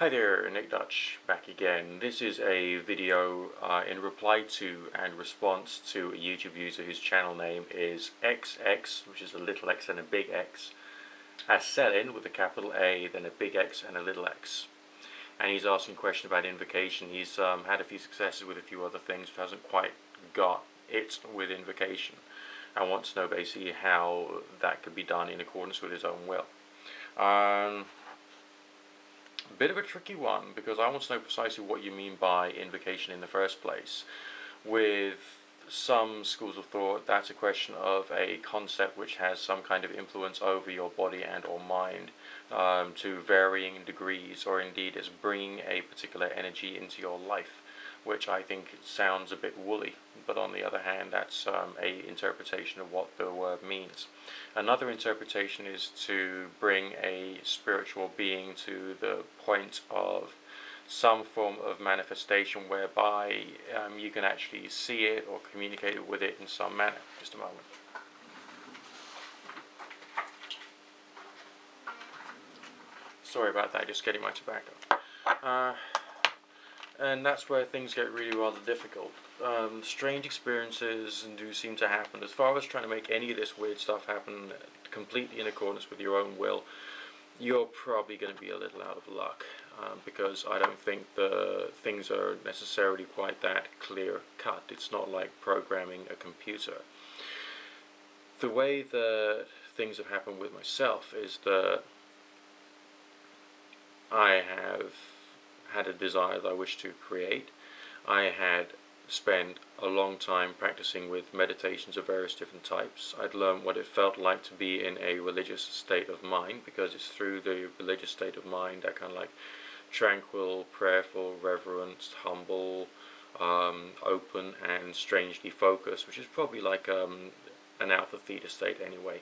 Hi there, Nick Dutch back again. This is a video in reply to and response to a YouTube user whose channel name is XX, which is a little x and a big X, as Selin with a capital A, then a big X and a little x. And he's asking a question about Invocation. He's had a few successes with a few other things, but hasn't quite got it with Invocation, and wants to know basically how that could be done in accordance with his own will. Bit of a tricky one, because I want to know precisely what you mean by invocation in the first place. With some schools of thought, that's a question of a concept which has some kind of influence over your body and or mind to varying degrees, or indeed is bringing a particular energy into your life, which I think sounds a bit woolly, but on the other hand that's a interpretation of what the word means. Another interpretation is to bring a spiritual being to the point of some form of manifestation whereby you can actually see it or communicate with it in some manner. Just a moment. Sorry about that, just getting my tobacco. And that's where things get really rather difficult. Strange experiences do seem to happen. As far as trying to make any of this weird stuff happen completely in accordance with your own will, you're probably going to be a little out of luck, because I don't think the things are necessarily quite that clear cut. It's not like programming a computer. The way that things have happened with myself is that I have had a desire that I wish to create. I had spent a long time practicing with meditations of various different types. I'd learned what it felt like to be in a religious state of mind, because it's through the religious state of mind, that kind of like tranquil, prayerful, reverent, humble, open and strangely focused, which is probably like an alpha theta state anyway.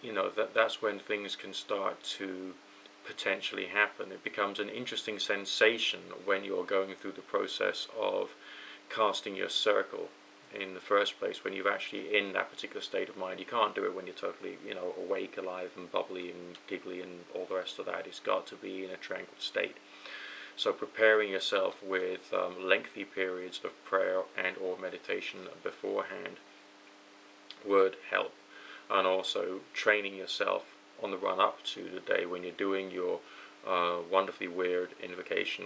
You know, that's when things can start to potentially happen. It becomes an interesting sensation when you're going through the process of casting your circle in the first place, when you're actually in that particular state of mind. You can't do it when you're totally, awake, alive and bubbly and giggly and all the rest of that. It's got to be in a tranquil state. So preparing yourself with lengthy periods of prayer and or meditation beforehand would help, and also training yourself on the run up to the day when you're doing your wonderfully weird invocation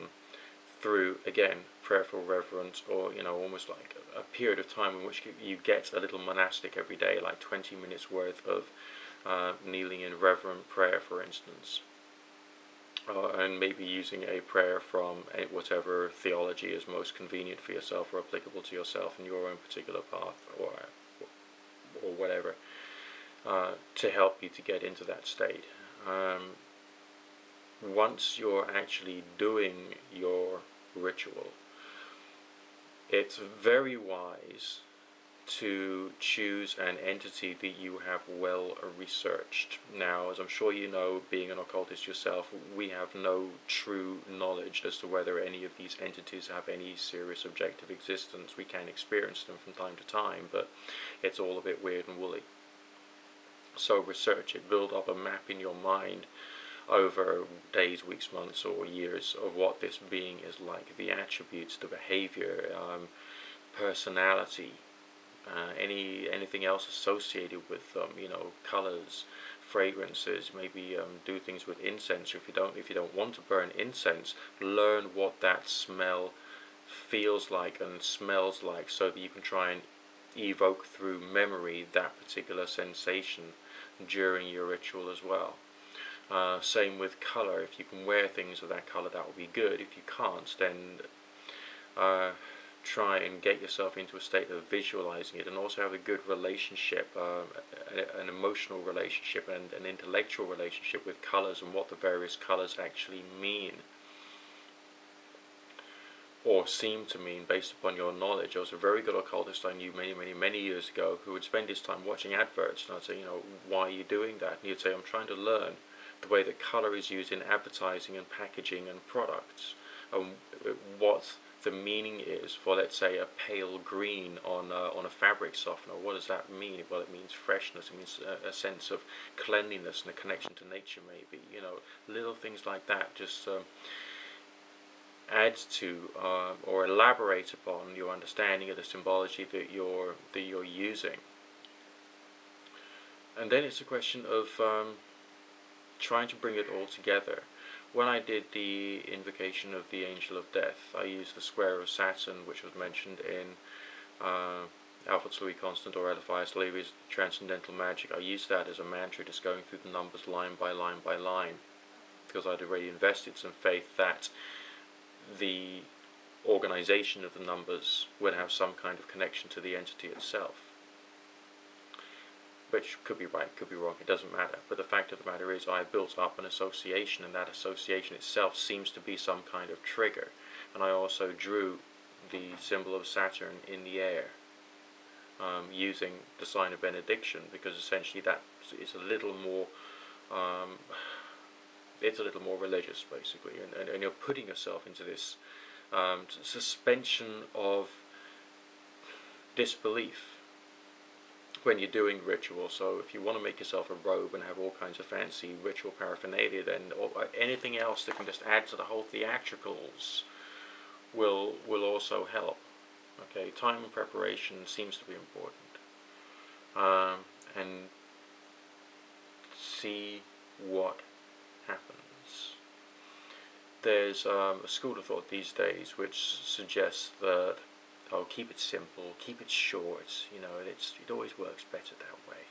through, again, prayerful reverence, or almost like a period of time in which you get a little monastic every day, like 20 minutes worth of kneeling in reverent prayer, for instance, and maybe using a prayer from whatever theology is most convenient for yourself or applicable to yourself in your own particular path, or whatever, to help you to get into that state. Once you're actually doing your ritual, it's very wise to choose an entity that you have well researched. Now, as I'm sure you know, being an occultist yourself, we have no true knowledge as to whether any of these entities have any serious objective existence. We can experience them from time to time, but it's all a bit weird and woolly. So research it, build up a map in your mind over days, weeks, months or years of what this being is like, the attributes, the behavior, personality, anything else associated with them, colors, fragrances. Maybe do things with incense, or if you don't want to burn incense, learn what that smell feels like and smells like, so that you can try and evoke through memory that particular sensation during your ritual as well. Same with color. If you can wear things of that color, that will be good. If you can't, then try and get yourself into a state of visualizing it, and also have a good relationship, an emotional relationship and an intellectual relationship with colors and what the various colors actually mean, or seem to mean, based upon your knowledge. I was a very good occultist I knew many years ago, who would spend his time watching adverts, and I'd say, why are you doing that? And he'd say, I'm trying to learn the way that colour is used in advertising and packaging and products, and what the meaning is for, let's say, a pale green on a fabric softener. What does that mean? Well, it means freshness. It means a sense of cleanliness and a connection to nature, maybe. You know, little things like that just adds to or elaborate upon your understanding of the symbology that you're using. And then it's a question of trying to bring it all together. When I did the Invocation of the Angel of Death, I used the square of Saturn, which was mentioned in Alfred's Louis Constant or Eliphas Levy's Transcendental Magic. I used that as a mantra, just going through the numbers line by line by line, because I'd already invested some faith that the organization of the numbers would have some kind of connection to the entity itself. Which could be right, could be wrong, it doesn't matter. But the fact of the matter is I built up an association, and that association itself seems to be some kind of trigger. And I also drew the symbol of Saturn in the air, using the sign of benediction, because essentially that is a little more it's a little more religious, basically, and you're putting yourself into this suspension of disbelief when you're doing ritual. So if you want to make yourself a robe and have all kinds of fancy ritual paraphernalia, then anything else that can just add to the whole theatricals will also help. Okay, time and preparation seems to be important, and see what happens. There's a school of thought these days which suggests that, oh, keep it simple, keep it short, you know, it always works better that way.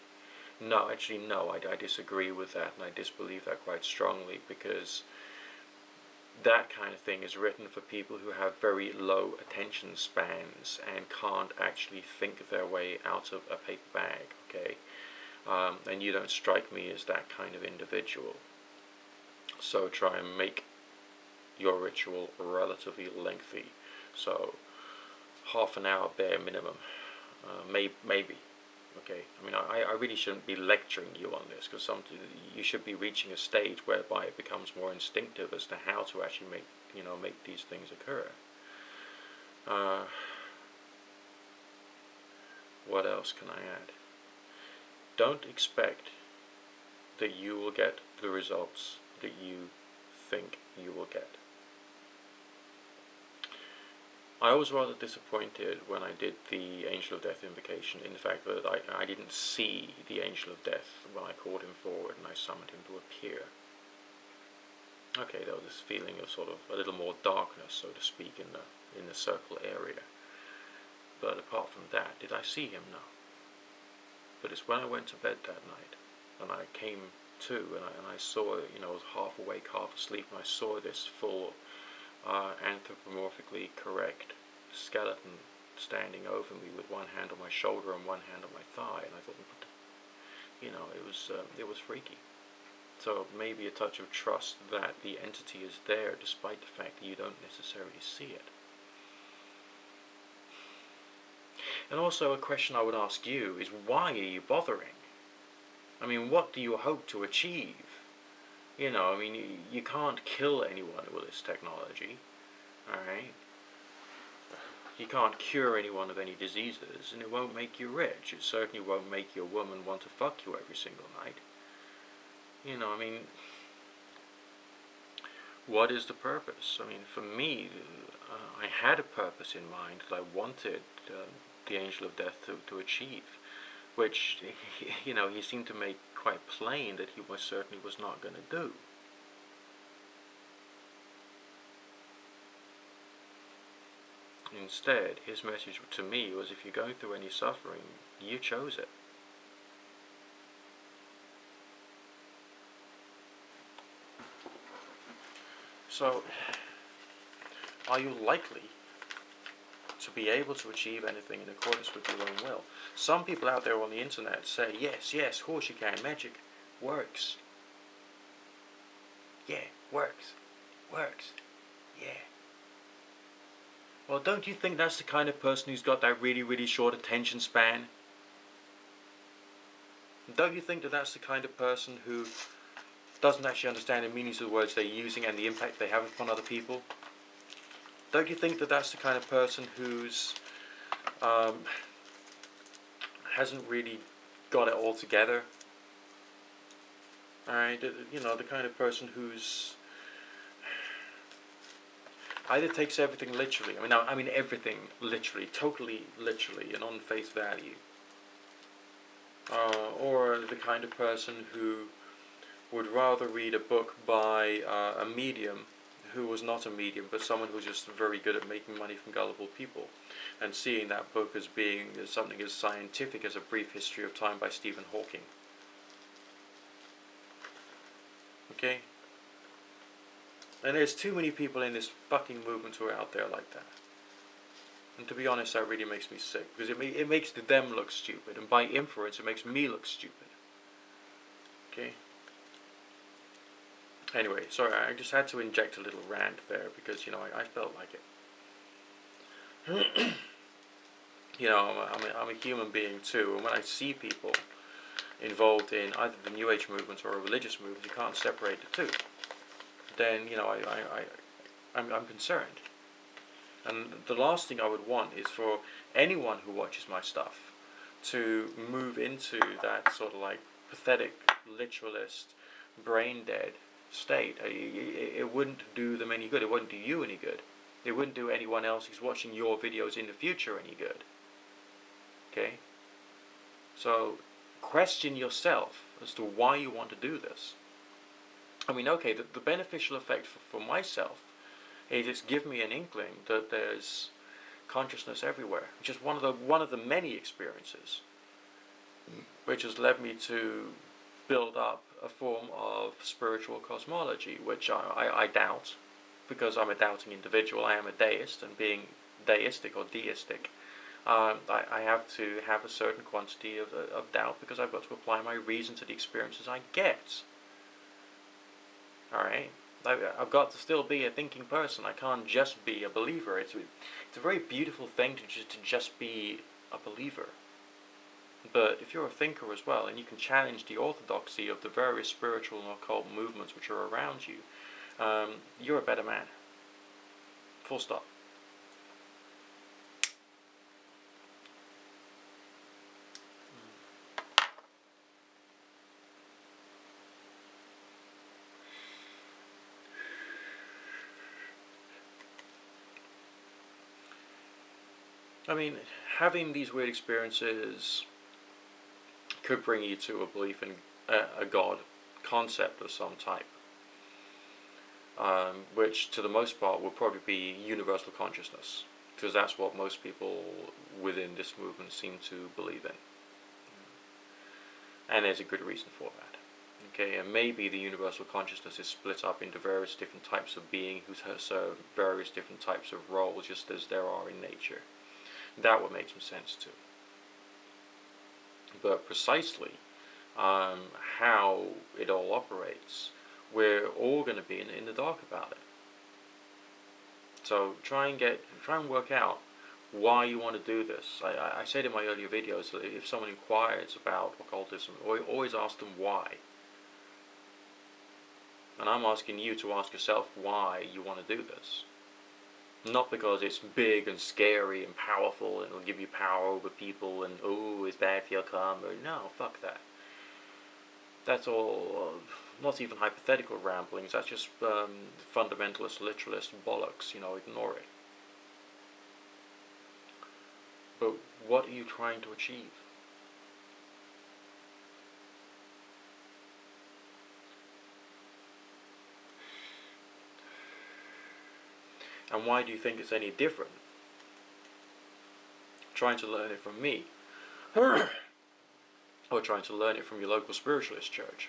No, actually no, I disagree with that, and I disbelieve that quite strongly, because that kind of thing is written for people who have very low attention spans and can't actually think their way out of a paper bag, okay? And you don't strike me as that kind of individual. So try and make your ritual relatively lengthy. So half an hour bare minimum, maybe. Okay, I mean, I really shouldn't be lecturing you on this, because you should be reaching a stage whereby it becomes more instinctive as to how to actually make these things occur. What else can I add? Don't expect that you will get the results that you think you will get. I was rather disappointed when I did the Angel of Death invocation in the fact that I didn't see the Angel of Death when I called him forward and I summoned him to appear. Okay, there was this feeling of sort of a little more darkness, so to speak, in the circle area. But apart from that, did I see him? No. But it's when I went to bed that night and I came to and I saw, I was half awake, half asleep, and I saw this full anthropomorphically correct skeleton standing over me with one hand on my shoulder and one hand on my thigh, and I thought, it was freaky. So maybe a touch of trust that the entity is there despite the fact that you don't necessarily see it. And also a question I would ask you is, why are you bothering? I mean, what do you hope to achieve? You can't kill anyone with this technology, alright? You can't cure anyone of any diseases, and it won't make you rich. It certainly won't make your woman want to fuck you every single night. What is the purpose? For me, I had a purpose in mind that I wanted the Angel of Death to achieve, which, he seemed to make quite plain that he certainly was not going to do. Instead, his message to me was, if you're going through any suffering, you chose it. So, are you likely to be able to achieve anything in accordance with your own will? Some people out there on the internet say, yes, of course you can, magic works. Yeah, works, yeah. Well, don't you think that's the kind of person who's got that really, really short attention span? Don't you think that that's the kind of person who doesn't actually understand the meanings of the words they're using and the impact they have upon other people? Don't you think that that's the kind of person who's hasn't really got it all together? Alright, you know, the kind of person who's either takes everything literally, I mean everything literally, totally literally, and on face value, or the kind of person who would rather read a book by a medium who was not a medium, but someone who was just very good at making money from gullible people, and seeing that book as being something as scientific as A Brief History of Time by Stephen Hawking. Okay? And there's too many people in this fucking movement who are out there like that. And to be honest, that really makes me sick, because it makes them look stupid, and by inference, it makes me look stupid. Okay? Anyway, sorry, I just had to inject a little rant there, because, you know, I felt like it. You know, I'm a human being too, and when I see people involved in either the New Age movement or a religious movement, you can't separate the two. Then, you know, I'm concerned. And the last thing I would want is for anyone who watches my stuff to move into that sort of like pathetic, literalist, brain-dead state. It wouldn't do them any good. It wouldn't do you any good. It wouldn't do anyone else who's watching your videos in the future any good. Okay? So, question yourself as to why you want to do this. I mean, okay, the beneficial effect for myself is it's given me an inkling that there's consciousness everywhere, which is one of the many experiences which has led me to build up a form of spiritual cosmology, which I doubt, because I'm a doubting individual. I am a deist, and being deistic or deistic, I have to have a certain quantity of doubt, because I've got to apply my reason to the experiences I get. Alright? I've got to still be a thinking person. I can't just be a believer. It's a very beautiful thing to just be a believer. But if you're a thinker as well, and you can challenge the orthodoxy of the various spiritual and occult movements which are around you, you're a better man. Full stop. I mean, having these weird experiences could bring you to a belief in a God concept of some type, which to the most part will probably be universal consciousness, because that's what most people within this movement seem to believe in. And there's a good reason for that. Okay, and maybe the universal consciousness is split up into various different types of being who serve various different types of roles, just as there are in nature. That would make some sense too. But precisely how it all operates, we're all going to be in the dark about it. So try and work out why you want to do this. I said in my earlier videos that if someone inquires about occultism, always ask them why. And I'm asking you to ask yourself why you want to do this. Not because it's big and scary and powerful and it'll give you power over people and, oh, it's bad for your karma. No, fuck that. That's all not even hypothetical ramblings. That's just fundamentalist, literalist bollocks. You know, ignore it. But what are you trying to achieve? And why do you think it's any different? Trying to learn it from me, or trying to learn it from your local spiritualist church?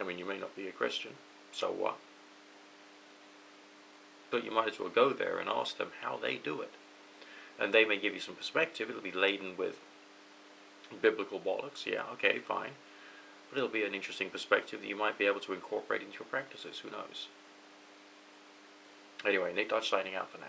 I mean, you may not be a Christian, so what? But you might as well go there and ask them how they do it. And they may give you some perspective. It'll be laden with biblical bollocks, yeah, okay, fine. But it'll be an interesting perspective that you might be able to incorporate into your practices, who knows. Anyway, Nick Dodge signing out for now.